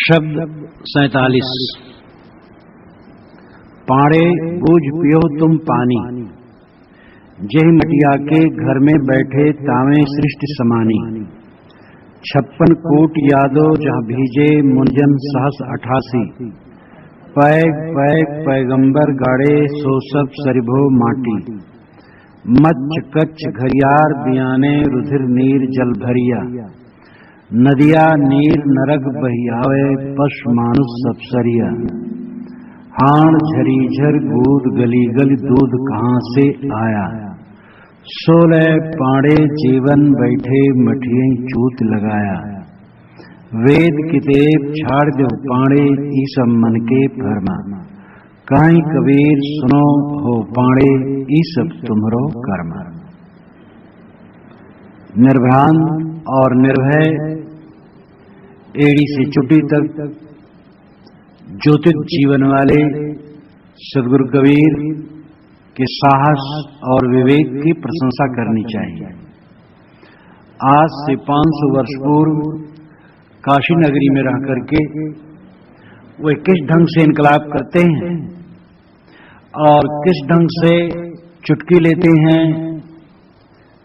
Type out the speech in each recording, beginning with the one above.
शब्द 47। पाड़े बूझ पियो तुम पानी, जेहि मटिया के घर में बैठे तावे सृष्टि समानी। 56 कोट यादो जहाँ भीजे मुंजन सहस 88। पैग पैग पैगंबर गाड़े सो सब सरिभो माटी। मच्छ कच्छ घरियार बियाने रुधिर नीर जल भरिया। नदिया नीर नरक बहियावे पशु मानुष सब सरिया। हाण झरीझर गूद गली गली दूध कहाँ से आया। 16 पाड़े जीवन बैठे मठिए चूत लगाया। वेद कितेब छाड़ दो पाड़े ई सब मन के भरमा। काई कबीर सुनो हो पाड़े ई सब तुम्हरो कर्म। निर्भ्रांत और निर्भय एड़ी से चुटी तक ज्योतिक जीवन वाले सदगुरु कबीर के साहस और विवेक की प्रशंसा करनी चाहिए। आज से 500 वर्ष पूर्व काशी नगरी में रह करके वे किस ढंग से इनकलाब करते हैं और किस ढंग से चुटकी लेते हैं,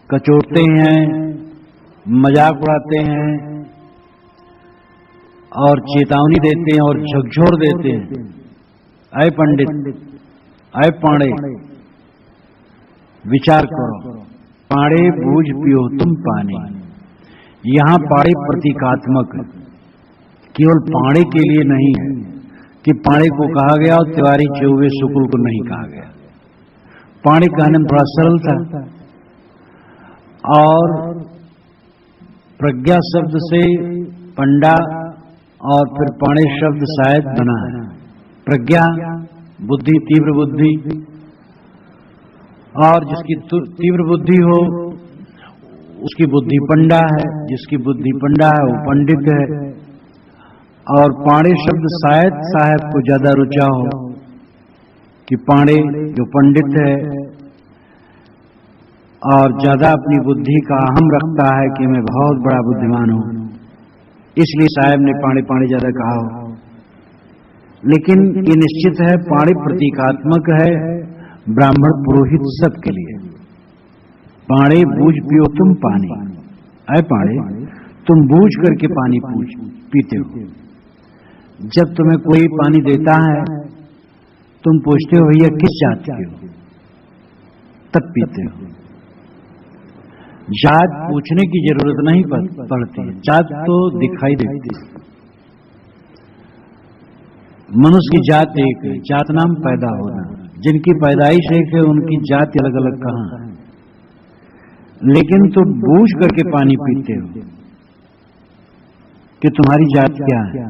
कचोटते हैं, मजाक उड़ाते हैं और चेतावनी देते हैं और झकझोर देते हैं। अय पंडित, अय पाड़े, विचार करो। पाड़े बूझ पियो तुम पानी। यहां पाड़े प्रतीकात्मक, केवल पाड़े के लिए नहीं है कि पाड़े को कहा गया और तिवारी चौबे शुक्ल को नहीं कहा गया। पाड़े कहने में थोड़ा सरल था और प्रज्ञा शब्द से पंडा और फिर पाणे शब्द शायद बना है। प्रज्ञा बुद्धि, तीव्र बुद्धि, और जिसकी तीव्र बुद्धि हो उसकी बुद्धि पंडा है, जिसकी बुद्धि पंडा है वो पंडित है। और पाणे शब्द शायद साहब को ज्यादा रुचा हो कि पाणे जो पंडित है और ज्यादा अपनी बुद्धि का अहम रखता है कि मैं बहुत बड़ा बुद्धिमान हूं, इसलिए साहब ने पाणे पाणे ज्यादा कहा हो। लेकिन ये निश्चित है पाणे प्रतीकात्मक है ब्राह्मण पुरोहित सब के लिए। पाणे बूझ पियो तुम पानी। अय पाणे, तुम बूझ करके पानी पीते हो। जब तुम्हें कोई पानी देता है तुम पूछते हो भैया किस जात के हो, तब पीते हो। जात पूछने की जरूरत नहीं पड़ती है, जात तो दिखाई देती है। मनुष्य की जात एक है, जात नाम पैदा होना। जिनकी पैदाइश एक है उनकी जात अलग अलग कहां है। लेकिन तुम बूझ करके पानी पीते हो कि तुम्हारी जात क्या है।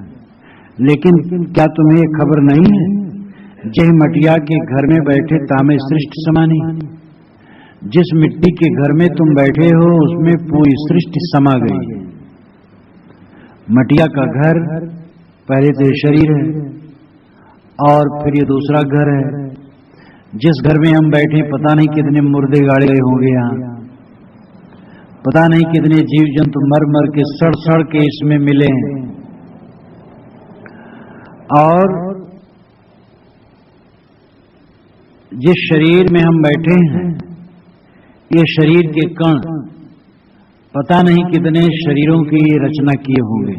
लेकिन क्या तुम्हें यह खबर नहीं है जय मटिया के घर में बैठे तामे सृष्टि समानी। जिस मिट्टी के घर में तुम बैठे हो उसमें पूरी सृष्टि समा गई है। मटिया का घर पहले तो शरीर है और फिर ये दूसरा घर है। जिस घर में हम बैठे पता नहीं कितने मुर्दे गाड़े गए होंगे, यहाँ पता नहीं कितने जीव जंतु मर मर के सड़ सड़ के इसमें मिले हैं। और जिस शरीर में हम बैठे हैं ये शरीर के कण पता नहीं कितने शरीरों की रचना किए होंगे,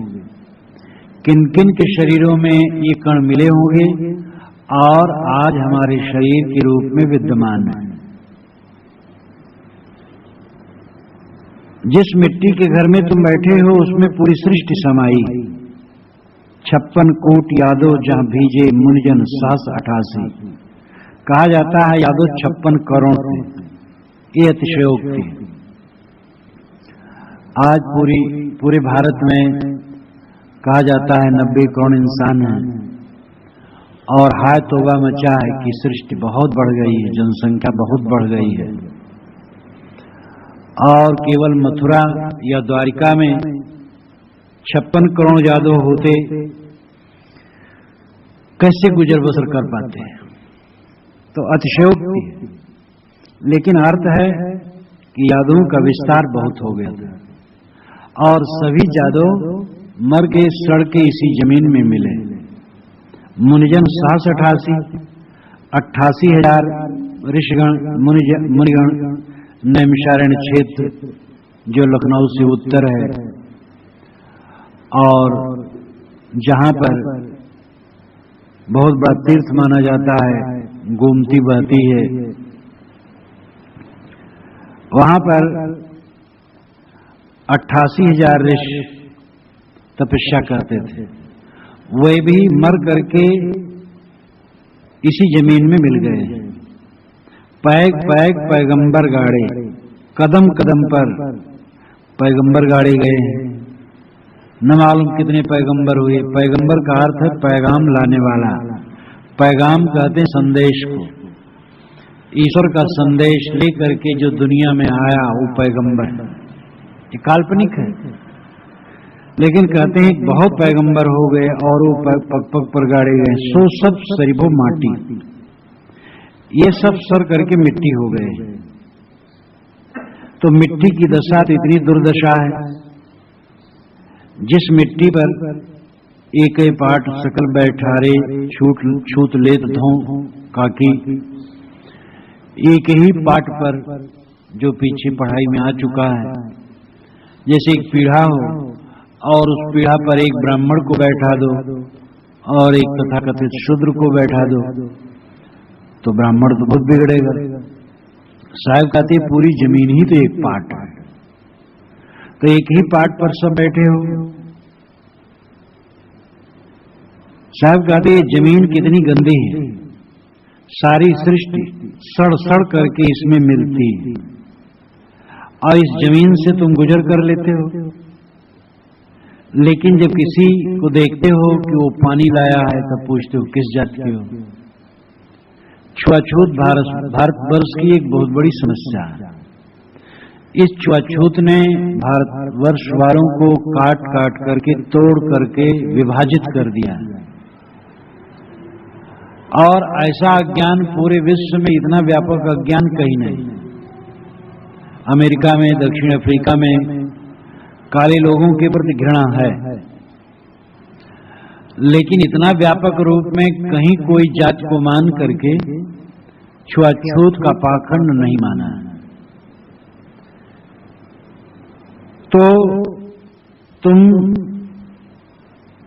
किन किन के शरीरों में ये कण मिले होंगे और आज हमारे शरीर के रूप में विद्यमान है। जिस मिट्टी के घर में तुम बैठे हो उसमें पूरी सृष्टि समाई। 56 कोट यादो जहां भीजे मुनिजन सहस 88। कहा जाता है यादव 56 करोड़ थे। ये अतिशयोक्ति। आज पूरे भारत में कहा जाता है 90 करोड़ इंसान हैं और हाय तौबा मचा है कि सृष्टि बहुत बढ़ गई है, जनसंख्या बहुत बढ़ गई है। और केवल मथुरा या द्वारिका में 56 करोड़ यादव होते कैसे गुजर बसर कर पाते हैं, तो अतिशयोक्ति है। लेकिन अर्थ है कि यादवों का विस्तार बहुत हो गया था और सभी यादव मर के सड़ के इसी जमीन में मिले। मुनिजन 88 88,000 ऋषिगण मुनिगण नैमिषारण्य क्षेत्र जो लखनऊ से उत्तर है और जहां पर बहुत बड़ा तीर्थ माना जाता है, गोमती बहती है, वहां पर 88,000 ऋषि तपस्या करते थे। वे भी मर करके इसी जमीन में मिल गए। पैग पैग पैगंबर गाड़े, कदम कदम पर पैगंबर गाड़े गए हैं। न मालूम कितने पैगंबर हुए। पैगंबर का अर्थ है पैगाम लाने वाला। पैगाम कहते हैं संदेश को। ईश्वर का संदेश लेकर के जो दुनिया में आया वो पैगंबर। ये काल्पनिक है, लेकिन कहते हैं बहुत पैगंबर हो गए और वो पग पग पर गाड़े गए। सो सब सरिभो माटी, ये सब सर करके मिट्टी हो गए। तो मिट्टी की दशा तो इतनी दुर्दशा है, जिस मिट्टी पर एक पाट सकल बैठारे छूत लेत धो काकी, एक ही पाट पर जो पीछे पढ़ाई में आ चुका है, जैसे एक पीढ़ा हो और उस पीढ़ा पर एक ब्राह्मण को बैठा दो और एक तथाकथित शूद्र को बैठा दो तो ब्राह्मण तो बहुत बिगड़ेगा। साहब कहते पूरी जमीन ही तो एक पाट है, तो एक ही पाट पर सब बैठे हो। साहब कहते ये जमीन कितनी गंदी है, सारी सृष्टि सड़ सड़ करके इसमें मिलती है और इस जमीन से तुम गुजर कर लेते हो। लेकिन जब किसी को देखते हो कि वो पानी लाया है तब पूछते हो किस जाति के हो। छुआछूत भारतवर्ष की एक बहुत बड़ी समस्या है। इस छुआछूत ने भारतवर्ष वालों को काट काट करके तोड़ करके विभाजित कर दिया और ऐसा अज्ञान पूरे विश्व में, इतना व्यापक अज्ञान कहीं नहीं। अमेरिका में, दक्षिण अफ्रीका में काले लोगों के प्रति घृणा है, लेकिन इतना व्यापक रूप में कहीं कोई जात को मान करके छुआछूत का पाखंड नहीं माना है। तो तुम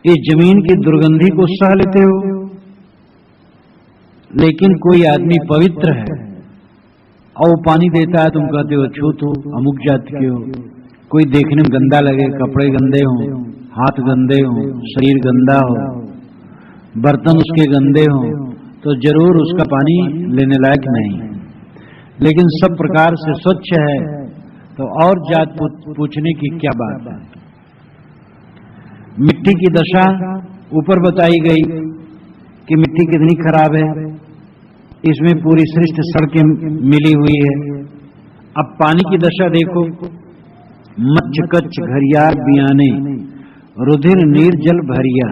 इस जमीन की दुर्गंधी को सह लेते हो, लेकिन कोई आदमी पवित्र है और वो पानी देता है, तुम कहते हो छूत हो, अमुक जाति के हो। कोई देखने में गंदा लगे, कपड़े गंदे हों, हाथ गंदे हों, शरीर गंदा हो, बर्तन उसके गंदे हों, तो जरूर उसका पानी लेने लायक नहीं। लेकिन सब प्रकार से स्वच्छ है तो और जात पूछने की क्या बात है। मिट्टी की दशा ऊपर बताई गई कि मिट्टी कितनी खराब है, इसमें पूरी सृष्टि सड़कें मिली हुई है। अब पानी की दशा देखो, मच्छ कच्छ घरियार बियाने, रुधिर नीर जल भरिया,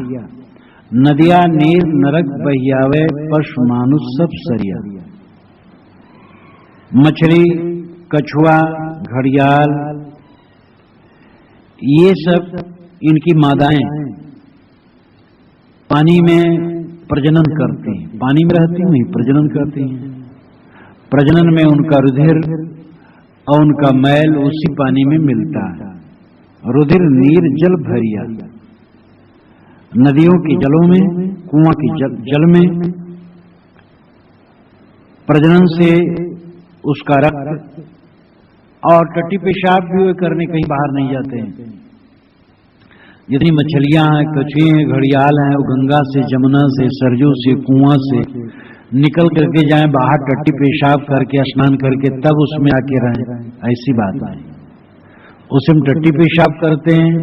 नदिया नीर नरक बहियावे, पशु मानुष सब सरिया। मछली, कछुआ, घड़ियाल, ये सब इनकी मादाएं पानी में प्रजनन करती हैं, पानी में रहती हुई प्रजनन करती हैं। प्रजनन में उनका रुधिर और उनका मैल उसी पानी में मिलता है। रुधिर नीर जल भरिया, नदियों के जलों में, कुआं के जल में प्रजनन से उसका रक्त और टट्टी पेशाब भी वे करने कहीं बाहर नहीं जाते हैं। जितनी मछलियां हैं, कछुए हैं, घड़ियाल हैं, वो गंगा से, जमुना से, सरजू से, कुआं से निकल करके जाएं बाहर, टट्टी पेशाब करके स्नान करके तब उसमें आके रहें, ऐसी बात है। उसी में टट्टी पेशाब करते हैं,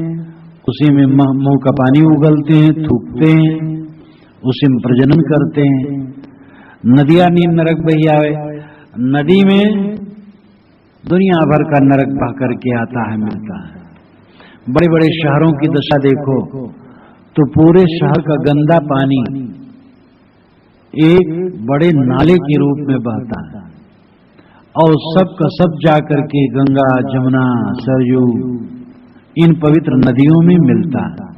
उसी में मुंह का पानी उगलते हैं, थूकते हैं, उसी में प्रजनन करते हैं। नदियां नीर नरक बहियावे, नदी में दुनिया भर का नरक बह करके आता है, मिलता है। बड़े बड़े शहरों की दशा देखो तो पूरे शहर का गंदा पानी एक बड़े नाले के रूप में बहता है और सब का सब जाकर के गंगा, जमुना, सरयू, इन पवित्र नदियों में मिलता है।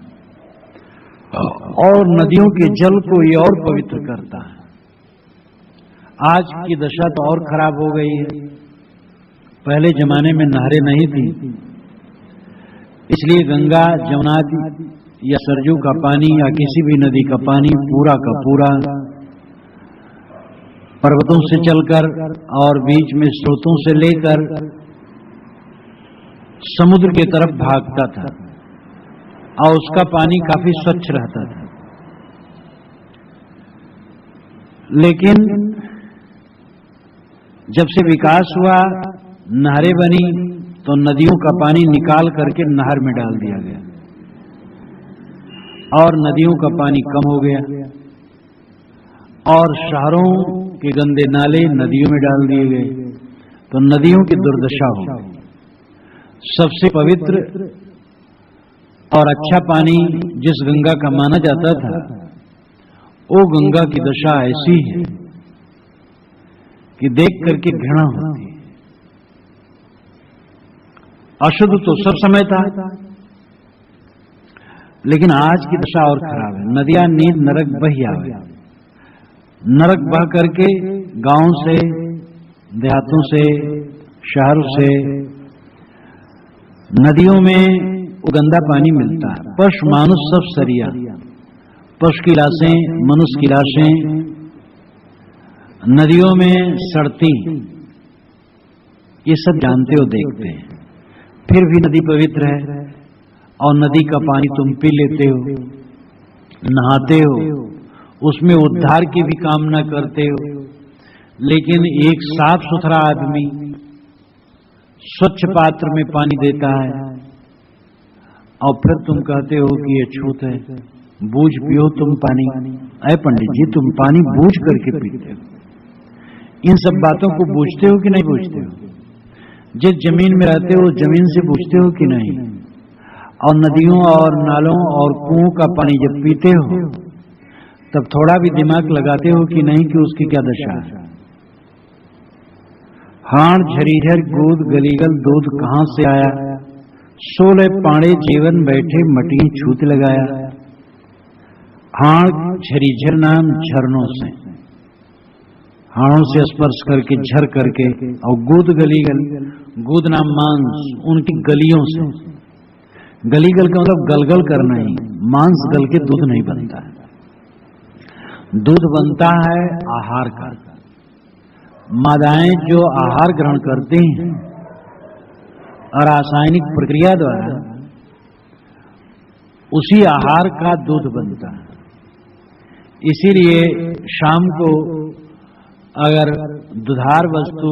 और नदियों के जल को ये और पवित्र करता है। आज की दशा तो और खराब हो गई है। पहले जमाने में नहरें नहीं थी, इसलिए गंगा, जमुना या सरजू का पानी या किसी भी नदी का पानी पूरा का पूरा पर्वतों से चलकर और बीच में स्रोतों से लेकर समुद्र की तरफ भागता था और उसका पानी काफी स्वच्छ रहता था। लेकिन जब से विकास हुआ, नहरें बनी, तो नदियों का पानी निकाल करके नहर में डाल दिया गया और नदियों का पानी कम हो गया और शहरों के गंदे नाले नदियों में डाल दिए गए, तो नदियों की दुर्दशा हो गई। सबसे पवित्र और अच्छा पानी जिस गंगा का माना जाता था, वो गंगा की दशा ऐसी है कि देख करके घृणा होती है। अशुद्ध तो सब समय था, लेकिन आज की दशा और खराब है। नदियां नीर नरक बही आवे, नरक बह करके गांव से, देहातों से, शहरों से नदियों में वो गंदा पानी मिलता है। पशु मानुष सब सरिया, पशु की लाशें, मनुष्य की लाशें नदियों में सड़ती, ये सब जानते हो, देखते हैं। फिर भी नदी पवित्र है और नदी का पानी तुम पी लेते हो, नहाते हो, उसमें उद्धार की भी कामना करते हो। लेकिन एक साफ सुथरा आदमी स्वच्छ पात्र में पानी देता है और फिर तुम कहते हो कि ये छूत है, बूझ पियो तुम पानी। अरे पंडित जी, तुम पानी बूझ करके पीते हो, इन सब बातों को बूझते हो कि नहीं बूझते हो? जिस जमीन में रहते हो जमीन से बूझते हो कि नहीं? और नदियों और नालों और कुओं का पानी जब पीते हो तब थोड़ा भी दिमाग लगाते हो कि नहीं कि उसकी क्या दशा है? हाण झरीझर गूद गलीगल दूध कहां से आया, 16 पाड़े जीवन बैठे मटी छूत लगाया। हाण झरीझर नाम झरनों से, हाणों से स्पर्श करके, झर करके, और गूद गलीगल, गूद नाम मांस, उनकी गलियों से। गलीगल का मतलब गलगल करना ही, मांस गल के दूध नहीं बनता है। दूध बनता है आहार का। मादाएं जो आहार ग्रहण करते हैं और रासायनिक प्रक्रिया द्वारा उसी आहार का दूध बनता है। इसीलिए शाम को अगर दुधार वस्तु,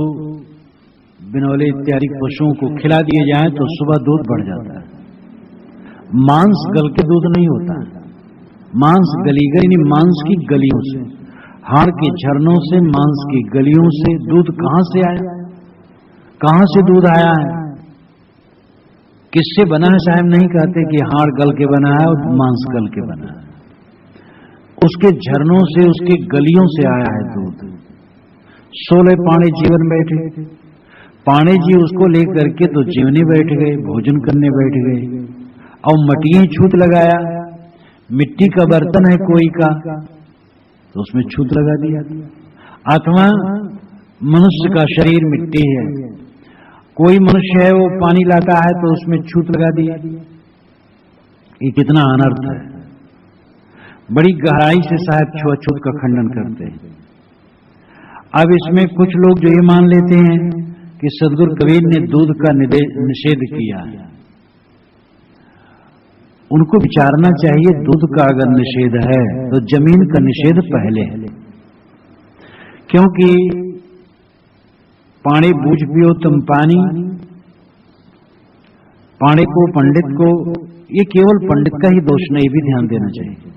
बिनौले इत्यादि पशुओं को खिला दिए जाएं तो सुबह दूध बढ़ जाता है। मांस गल के दूध नहीं होता है, मांस गलीगल यानी मांस की गलियों से, हाड़ के झरनों से, मांस की गलियों से दूध कहां से आया? कहां से दूध आया है? किससे बना है? साहब नहीं कहते कि हाड़ गल के बना है और मांस गल के बना है। उसके झरनों से, उसके गलियों से आया है दूध। 16 पाणे जीवन बैठे, पाणे जी उसको लेकर के तो जीवने बैठ गए, भोजन करने बैठ गए और मटिए छूत लगाया। मिट्टी का बर्तन है कोई का तो उसमें छूत लगा दिया। आत्मा मनुष्य का शरीर मिट्टी है, कोई मनुष्य है वो पानी लाता है तो उसमें छूत लगा दिया। ये कितना अनर्थ है। बड़ी गहराई से साहब छुआछूत का खंडन करते हैं। अब इसमें कुछ लोग जो ये मान लेते हैं कि सदगुरु कबीर ने दूध का निषेध किया है, उनको विचारना चाहिए दूध का अगर निषेध है तो जमीन का निषेध पहले है। क्योंकि पानी बूझ पियो तुम पानी, पानी को, पंडित को, ये केवल पंडित का ही दोष नहीं, भी ध्यान देना चाहिए।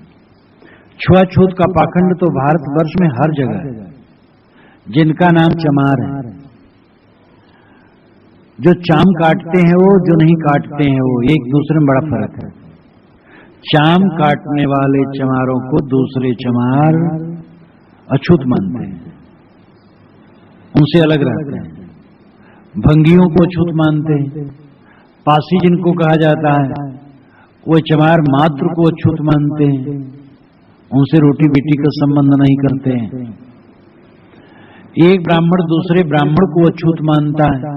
छुआछूत का पाखंड तो भारतवर्ष में हर जगह है। जिनका नाम चमार है, जो चाम काटते हैं वो, जो नहीं काटते हैं वो, एक दूसरे में बड़ा फर्क है। चाम काटने वाले चमारों को दूसरे चमार अछूत मानते हैं, उनसे अलग रहते हैं। भंगियों को अछूत मानते हैं। पासी जिनको कहा जाता है वो चमार मात्र को अछूत मानते हैं। उनसे रोटी बेटी का संबंध नहीं करते हैं। एक ब्राह्मण दूसरे ब्राह्मण को अछूत मानता है,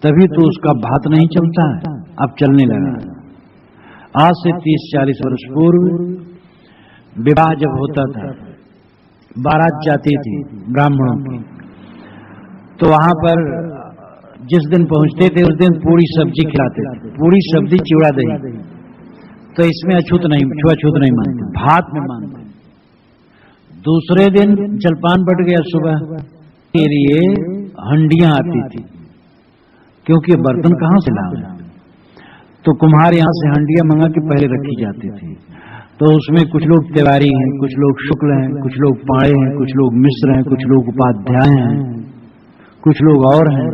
तभी तो उसका भात नहीं चलता है। अब चलने लगा। आज से 30-40 वर्ष पूर्व विवाह जब होता था, बारात जाती थी ब्राह्मणों की, तो वहां पर जिस दिन पहुंचते थे उस दिन पूरी सब्जी खिलाते थे, पूरी सब्जी चिवड़ा दही। तो इसमें अछूत नहीं, छुआछूत नहीं मानते, भात में मानते। दूसरे दिन जलपान बट गया, सुबह के लिए हंडियां आती थी, क्योंकि बर्तन कहां से लाए, तो कुम्हार यहां से हंडियां मंगा के पहले रखी जाती थी। तो उसमें कुछ लोग तिवारी हैं, कुछ लोग शुक्ल हैं, कुछ लोग पाड़े हैं, कुछ लोग मिश्र हैं, कुछ लोग उपाध्याय हैं, कुछ लोग और हैं।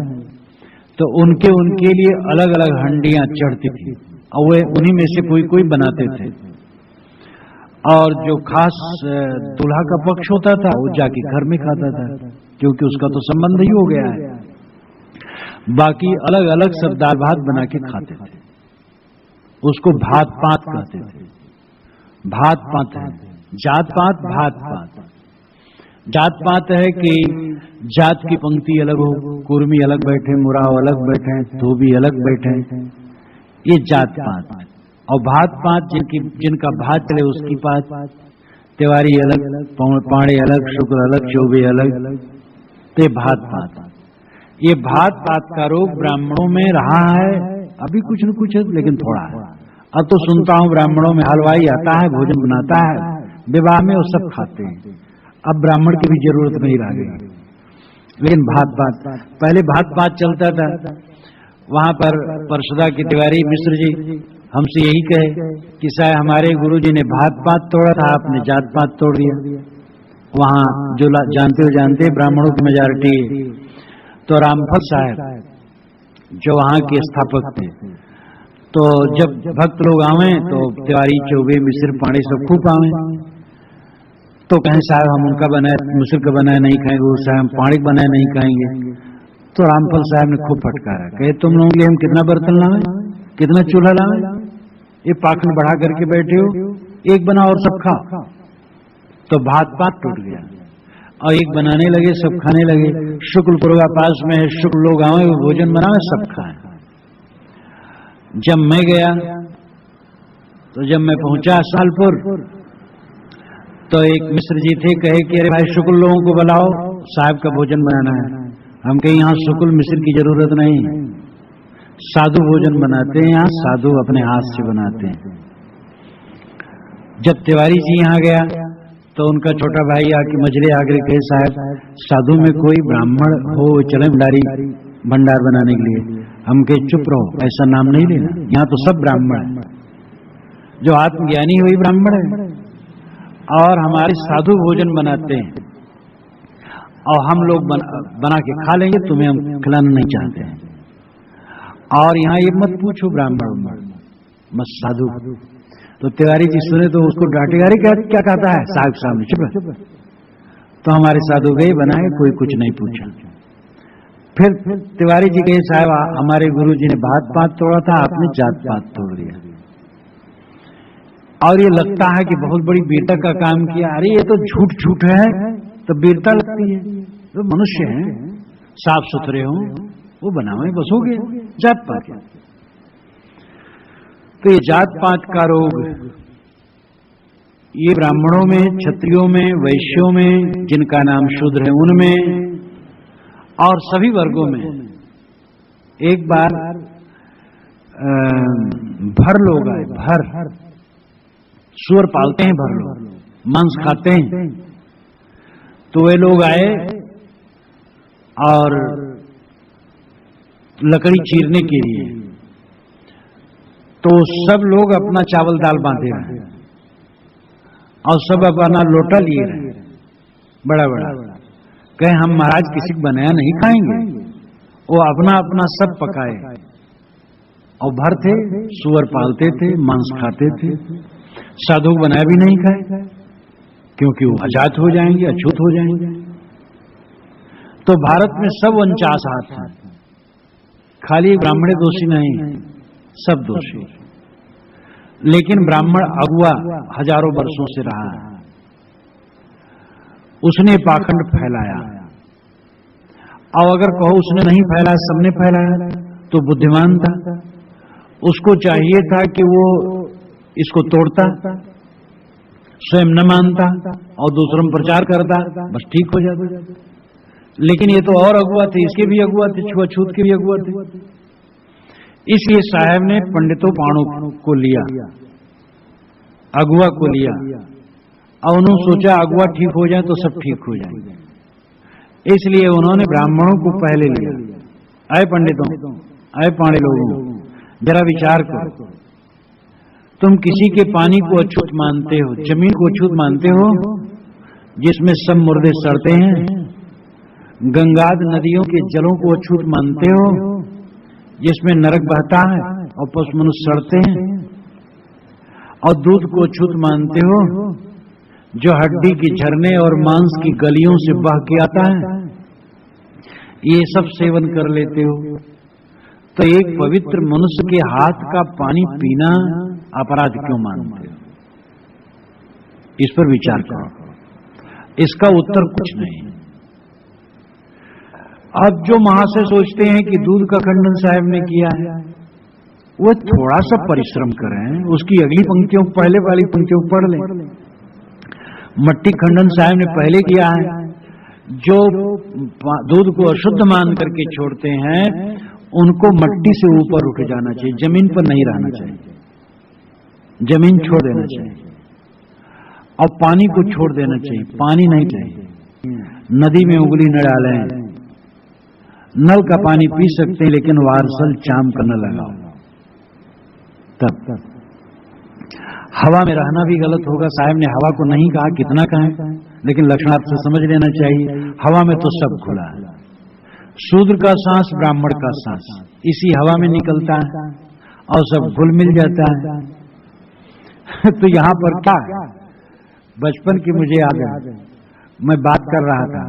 तो उनके लिए अलग अलग हंडियां चढ़ती थी और वे उन्हीं में से कोई कोई बनाते थे। और जो खास दूल्हा का पक्ष होता था वो जाके घर में खाता था, क्योंकि उसका तो संबंध ही हो गया है। बाकी अलग अलग सब दाल भात बना के खाते थे, उसको भात पात कहते थे। भात पात है, जात पात भात पात। जात पात है कि जात की पंक्ति अलग हो, कुर्मी अलग बैठे, मुराव अलग बैठे, धोबी अलग बैठे, ये जात पात। और भात पात जिनका भात चले उसकी पात, तिवारी अलग, पाड़े अलग, शुक्र अलग, चौबे अलग, ते भात पात। ये भात पात का रोग ब्राह्मणों में रहा है अभी कुछ न कुछ, लेकिन थोड़ा है। अब तो सुनता हूं ब्राह्मणों में हलवाई आता है, भोजन बनाता है, विवाह में वो सब खाते हैं। अब ब्राह्मण की भी जरूरत नहीं रह गई। लेकिन भात पात, पहले भात पात चलता था। वहां पर परसदा की तिवारी मिश्र जी हमसे यही कहे कि साहब हमारे गुरुजी ने भात पात तोड़ा था, आपने जात पात तोड़ दिया। वहां जो जानते ब्राह्मणों की मेजॉरिटी, तो रामफल साहब जो वहां के स्थापक थे, तो जब भक्त लोग आवे तो तिवारी चौबे मिश्र पाड़े सब खूब आवे, तो कहें साहब हम उनका बनाए मिश्र का बनाए नहीं खाएंगे, वो साहब पाड़े बनाए नहीं खाएंगे। तो रामफल साहब ने खूब फटकारा, कहे तुम लोगों के लिए हम कितना बर्तन लावे, कितना चूल्हा लावे, ये पाखंड बढ़ा करके बैठे हो, एक बना और सब खा। तो भात पात टूट गया और एक बनाने लगे, सब खाने लगे। शुक्ल पूर्वा पास में है, शुक्ल लोग आवे, भोजन बनावे, सब खाए। जब मैं गया तो जब मैं पहुंचा सालपुर, तो एक मिश्र जी थे, कहे कि अरे भाई शुक्ल लोगों को बुलाओ, साहब का भोजन बनाना है। हम कहे यहाँ शुक्ल मिश्र की जरूरत नहीं, साधु भोजन बनाते हैं, यहाँ साधु अपने हाथ से बनाते हैं। जब तिवारी जी यहाँ गया तो उनका छोटा भाई आके मजरे आकर कहे साहब साधु में कोई ब्राह्मण हो चले भंडार बनाने के लिए। हम कहे चुप रहो, ऐसा नाम नहीं लेना, यहाँ तो सब ब्राह्मण है, जो आत्मज्ञानी हुई ब्राह्मण है। और हमारे साधु भोजन बनाते हैं और हम लोग बना के खा लेंगे, तुम्हें हम खिलाना नहीं चाहते हैं। और यहाँ ये मत पूछो ब्राह्मण मत साधु। तो तिवारी जी सुने तो उसको डांटेगा, अरे क्या कहता है साहब सामने, चुप। तो हमारे साधु गए बनाए, कोई कुछ नहीं पूछा। फिर तिवारी जी कहे साहब हमारे गुरु जी ने भात पात तोड़ा था, आपने जात पात तोड़ दिया। और ये लगता है कि बहुत बड़ी वीरता का काम किया। अरे ये तो झूठ है, तो वीरता लगती है। तो मनुष्य हैं, साफ सुथरे हों, वो बनावे बस हो गया जात पात। तो ये जात पात का रोग ये ब्राह्मणों में, क्षत्रियों में, वैश्यों में, जिनका नाम शूद्र है उनमें, और सभी वर्गों में। एक बार भर लोग आए, भर सूअर पालते हैं, भर लोग मांस खाते हैं। तो वे लोग आए और लकड़ी चीरने के लिए, तो सब लोग अपना चावल दाल बांधे रहे और सब अपना लोटा लिए रहे बड़ा बड़ा, कहे हम महाराज किसी को बनाया नहीं खाएंगे। वो अपना अपना सब पकाए और भर थे, सूअर पालते थे, मांस खाते थे, साधु बनाया भी नहीं खाए, क्योंकि वो अजात हो जाएंगे, अछूत हो जाएंगे। तो भारत में सब 49 हाथ हैं, खाली ब्राह्मण दोषी नहीं, सब दोषी। लेकिन ब्राह्मण अगुआ हजारों वर्षों से रहा है, उसने पाखंड फैलाया। और अगर कहो उसने नहीं फैलाया, सबने फैलाया, तो बुद्धिमान था। उसको चाहिए था कि वो इसको तोड़ता, स्वयं न मानता और दूसरों में प्रचार करता, बस ठीक हो जाता। लेकिन ये तो और अगुआ थे, इसके भी अगुआ थे, छुआछूत के भी अगुआ थे। इसलिए साहब ने पंडितों पाणों को लिया, अगुआ को लिया, और उन्होंने सोचा अगुआ ठीक हो जाए तो सब ठीक हो जाए। इसलिए उन्होंने ब्राह्मणों को पहले लिया। आए पंडितों, आए पाणे लोगों, जरा विचार करो, तुम किसी के पानी को अछूत मानते हो, जमीन को अछूत मानते हो जिसमें सब मुर्दे सड़ते हैं, गंगाद नदियों के जलों को अछूत मानते हो जिसमें नरक बहता है और पशु मनुष्य सड़ते हैं, और दूध को अछूत मानते हो जो हड्डी की झरने और मांस की गलियों से बह के आता है, ये सब सेवन कर लेते हो, तो एक पवित्र मनुष्य के हाथ का पानी पीना अपराध क्यों मानते हो? इस पर विचार करो। इसका उत्तर कुछ नहीं। अब जो महाशय सोचते हैं कि दूध का खंडन साहब ने किया है, वो थोड़ा सा परिश्रम करें, उसकी अगली पंक्तियों, पहले वाली पंक्तियों पढ़ लें। मट्टी खंडन साहब ने पहले किया है। जो दूध को अशुद्ध मान करके छोड़ते हैं उनको मट्टी से ऊपर उठ जाना चाहिए, जमीन पर नहीं रहना चाहिए, जमीन छोड़ देना चाहिए, और पानी को छोड़ देना चाहिए, पानी नहीं चाहिए। नदी में उंगली न डालें, नल का पानी पी सकते हैं लेकिन वारसल चाम का न लगाओ। तब हवा में रहना भी गलत होगा। साहब ने हवा को नहीं कहा, कितना कहें, लेकिन लक्षणार्थ से समझ लेना चाहिए। हवा में तो सब खुला है, शूद्र का सांस, ब्राह्मण का सांस इसी हवा में निकलता है और सब घुल मिल जाता है। तो यहां पर क्या, बचपन की मुझे याद है, मैं बात कर रहा था,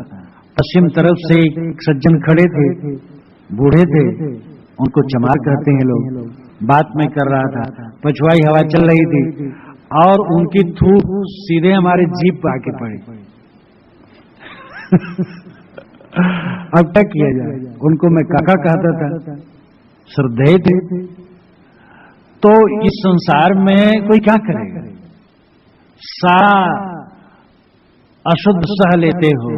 पश्चिम तरफ से एक सज्जन खड़े थे, बूढ़े थे, उनको चमार कहते हैं लोग, बात मैं कर रहा था, पछुआई हवा चल रही थी और उनकी थूक सीधे हमारे जीभ पर आके पड़ी। अब तक किया जाए, उनको मैं काका कहता था, श्रद्धेय थे। तो इस संसार में कोई क्या करेगा, सारा अशुद्ध सह लेते हो,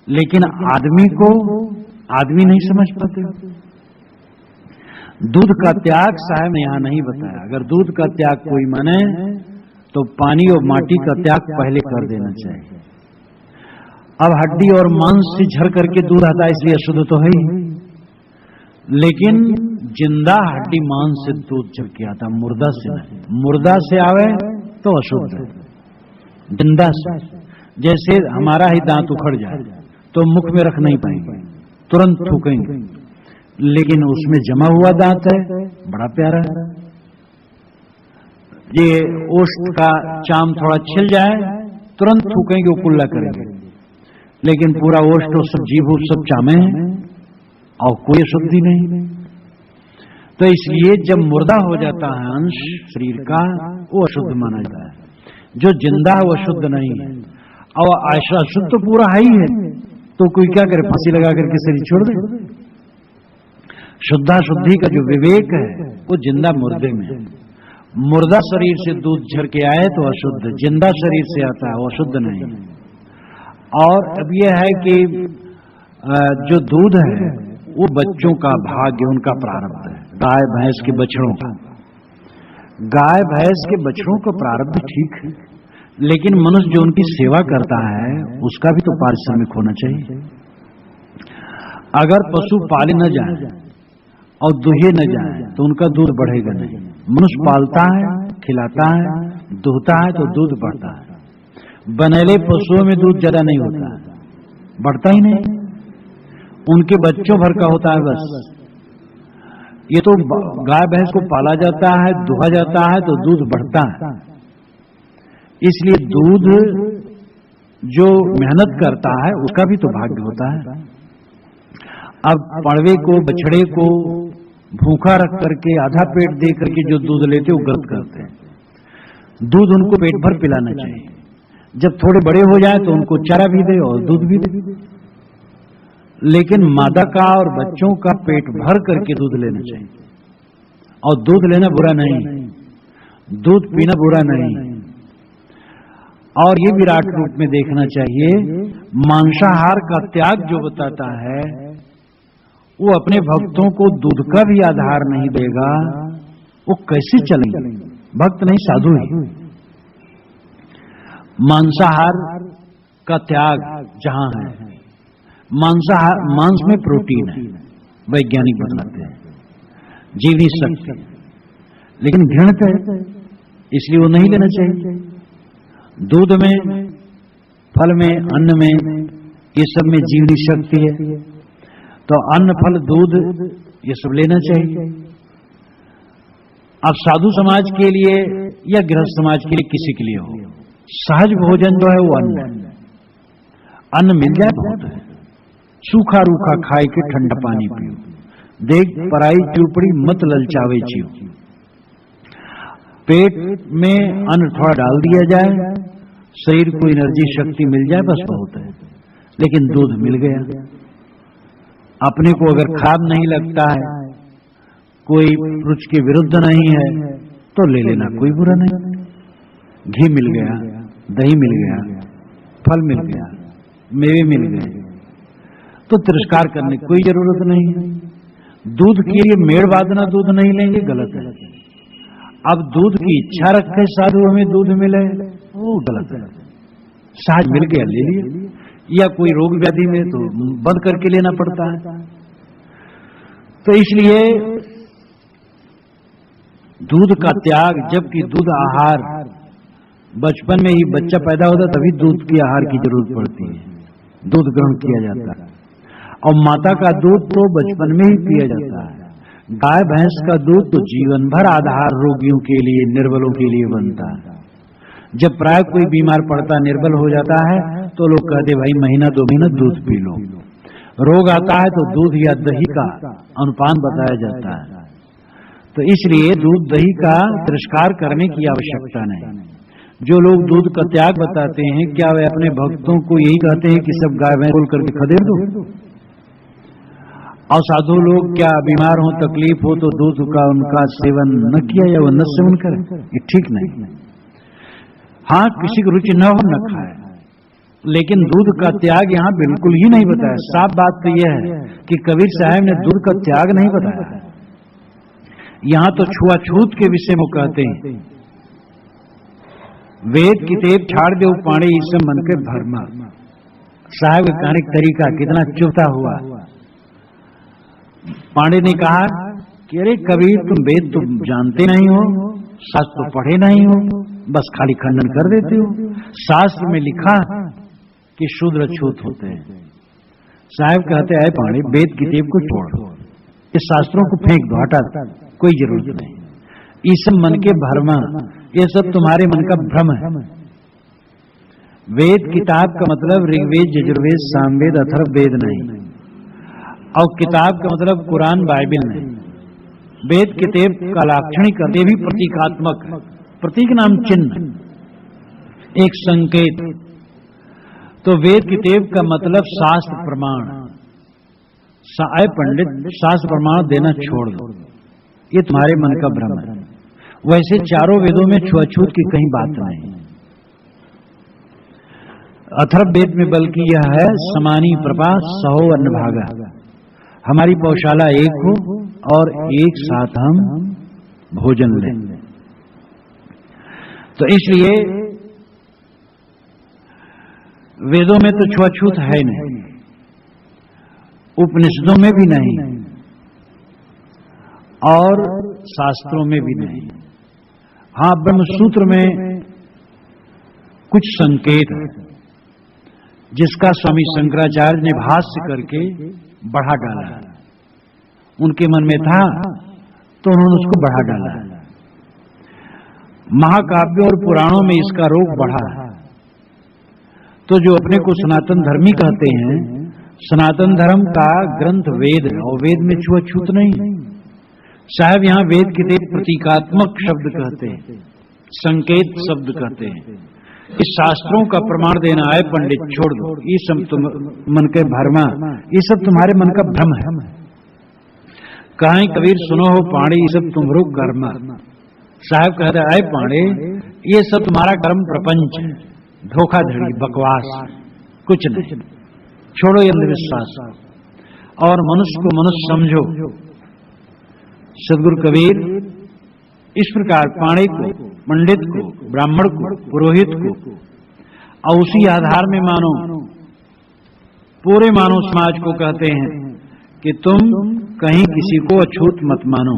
लेकिन आदमी को आदमी नहीं समझ पाते। दूध का त्याग साहब ने यहां नहीं बताया। अगर दूध का त्याग कोई माने तो पानी और माटी का त्याग पहले कर देना चाहिए। अब हड्डी और मांस से झर करके दूध आता है, इसलिए अशुद्ध तो है ही, लेकिन जिंदा हड्डी मांस से दूध झर के आता, मुर्दा से नहीं। मुर्दा से आवे तो अशुद्ध है, जिंदा से। जैसे हमारा ही दांत उखड़ जाए तो मुख में रख नहीं पाएंगे, तुरंत थूकेंगे, लेकिन उसमें जमा हुआ दांत है, बड़ा प्यारा है। ये ओष्ठ का चाम थोड़ा छिल जाए तुरंत थूकेंगे, कुल्ला करेंगे, लेकिन पूरा ओष्ठ और सब जीभ सब चामे हैं और कोई अशुद्धि नहीं। तो इसलिए जब मुर्दा हो जाता है अंश शरीर का, वो अशुद्ध माना जाता है। जो जिंदा है वो अशुद्ध नहीं है, और अशुद्ध तो पूरा है ही है, तो कोई क्या करे, फांसी लगा करके शरीर छोड़ दे। शुद्धा शुद्धि का जो विवेक है वो जिंदा मुर्दे में है। मुर्दा शरीर से दूध झर के आए तो अशुद्ध, जिंदा शरीर से आता है वो अशुद्ध नहीं। और अब यह है कि जो दूध है वो बच्चों का भाग्य, उनका प्रारब्ध है, गाय भैंस के बछड़ों का। गाय भैंस के बछड़ों का प्रारब्ध ठीक है, लेकिन मनुष्य जो उनकी सेवा करता है उसका भी तो पारिश्रमिक होना चाहिए। अगर पशु पाले न जाए और दुहे न जाए तो उनका दूध बढ़ेगा नहीं। मनुष्य पालता है, खिलाता है, दुहता है तो दूध बढ़ता है। बनेले पशुओं में दूध ज्यादा नहीं होता है, बढ़ता ही नहीं, उनके बच्चों भर का होता है बस। ये तो गाय भैंस को पाला जाता है, दुहा जाता है तो दूध बढ़ता है। इसलिए दूध जो मेहनत करता है उसका भी तो भाग्य होता है। अब पड़वे को, बछड़े को भूखा रख करके आधा पेट दे करके जो दूध लेते वो गलत करते हैं। दूध उनको पेट भर पिलाना चाहिए, जब थोड़े बड़े हो जाए तो उनको चारा भी दे और दूध भी दे। लेकिन मादा का और बच्चों का पेट भर करके दूध लेना चाहिए। और दूध लेना बुरा नहीं, दूध पीना बुरा नहीं। और ये विराट रूप में देखना चाहिए, मांसाहार का त्याग जो बताता है वो अपने भक्तों को दूध का भी आधार नहीं देगा, वो कैसे चलेंगे? भक्त नहीं, साधु ही। मांसाहार का त्याग जहां है, मांसाहार, मांस में प्रोटीन है, वैज्ञानिक बताते हैं, जीवनी शक्ति, लेकिन घृणित है, इसलिए वो नहीं लेना चाहिए। दूध में, फल में, अन्न में, ये सब में जीवनी शक्ति है, तो अन्न, फल, दूध ये सब लेना चाहिए। अब साधु समाज के लिए या गृहस्थ समाज के लिए, किसी के लिए हो, सहज भोजन जो है वो अन्न है। अन्न मिल जाए बहुत है, सूखा रूखा खाए के ठंडा पानी पियो, देख पराई चुपड़ी मत ललचावे चियो। पेट में अन्न थोड़ा डाल दिया जाए, शरीर को एनर्जी शक्ति मिल जाए, बस बहुत है। लेकिन दूध मिल गया, अपने को अगर खराब नहीं लगता है, कोई रुचि के विरुद्ध नहीं है, तो ले लेना, कोई बुरा नहीं। घी मिल गया, दही मिल गया, फल मिल गया, मेवे मिल गए, तो तिरस्कार करने की कोई जरूरत नहीं है। दूध के लिए मेड़ बांधना दूध नहीं लेंगे, गलत है। अब दूध की इच्छा रखे साधु हमें दूध मिले, वो गलत है। सहज मिल गया ले लिया, या कोई रोग व्याधि में तो बंद करके लेना पड़ता है। तो इसलिए दूध का त्याग, जबकि दूध आहार बचपन में ही बच्चा पैदा होता तभी दूध की आहार की जरूरत पड़ती है, दूध ग्रहण किया जाता है। और माता का दूध तो बचपन में ही पिया जाता है। गाय भैंस का दूध तो जीवन भर आधार रोगियों के लिए, निर्बलों के लिए बनता है। जब प्राय कोई बीमार पड़ता, निर्बल हो जाता है, तो लोग कहते भाई महीना 2 महीना दूध पी लो। रोग आता है तो दूध या दही का अनुपान बताया जाता है। तो इसलिए दूध दही का तिरस्कार करने की आवश्यकता नहीं। जो लोग दूध का त्याग बताते हैं, क्या वे अपने भक्तों को यही कहते हैं कि सब गाय भैंस खोल करके खदेड़ दो? और साधु लोग क्या बीमार हो, तकलीफ हो तो दूध का उनका सेवन न किया या वो न सेवन करे? ये ठीक नहीं। हाँ, किसी की रुचि न हो न खाए, लेकिन दूध का त्याग यहाँ बिल्कुल ही नहीं बताया। साफ बात तो यह है कि कबीर साहब ने दूध का त्याग नहीं बताया। यहाँ तो छुआछूत के विषय में कहते हैं, वेद किताब छाड़ दे पानी इससे मन के भरमा। साहब का कहने का तरीका कितना चुभता हुआ। पांडे ने कहा कि अरे कबीर, तुम वेद तो जानते नहीं हो, शास्त्र तो पढ़े नहीं हो, बस खाली खंडन कर देते हो। शास्त्र में लिखा कि शूद्र छूत होते हैं। साहब कहते हैं पांडे, वेद किताब को छोड़, इस शास्त्रों को फेंक दो, हटा दो, कोई जरूरत नहीं। ये सब मन के भरमा, ये सब तुम्हारे मन का भ्रम है। वेद किताब का मतलब ऋग्वेद, यजुर्वेद, सामवेद, अथर्ववेद नहीं, और किताब का मतलब कुरान, बाइबल नहीं। वेद किताब का लाक्षणिक अर्थ भी प्रतीकात्मक है। प्रतीक नाम चिन्ह, एक संकेत। तो वेद किताब का मतलब शास्त्र प्रमाण। आए पंडित, शास्त्र प्रमाण देना छोड़ दो, ये तुम्हारे मन का भ्रम है। वैसे चारों वेदों में छुआछूत की कहीं बात नहीं। अथर्ववेद में बल्कि यह है, समानी प्रभा सहो अन्न भागा, हमारी पौशाला एक हो और एक साथ हम भोजन लें। तो इसलिए वेदों में तो छुआछूत है नहीं, उपनिषदों में भी नहीं और शास्त्रों में भी नहीं। हाँ, ब्रह्मसूत्र में कुछ संकेत है, जिसका स्वामी शंकराचार्य ने भाष्य करके बढ़ा डाला। उनके मन में था तो उन्होंने उसको बढ़ा डाला। महाकाव्यों और पुराणों में इसका रोग बढ़ा है। तो जो अपने को सनातन धर्मी कहते हैं, सनातन धर्म का ग्रंथ वेद है और वेद में छुआछूत नहीं। साहब यहाँ वेद के प्रतीकात्मक शब्द कहते हैं, संकेत शब्द कहते हैं। इस शास्त्रों का प्रमाण देना है पंडित, छोड़ दो ये सब तुम मन के भरमा, ये सब तुम्हारे मन का भ्रम है। कहीं कबीर सुनो हो पाणी, ये सब तुम्हारो कर्म। साहब कहते आए पाणे, ये सब तुम्हारा कर्म प्रपंच है, धोखाधड़ी बकवास, कुछ नहीं। छोड़ो ये अंधविश्वास और मनुष्य को मनुष्य समझो। सदगुरु कबीर इस प्रकार पाणी को, पंडित को, ब्राह्मण को, पुरोहित को और उसी आधार में मानो पूरे मानव समाज को कहते हैं कि तुम कहीं किसी को अछूत मत मानो।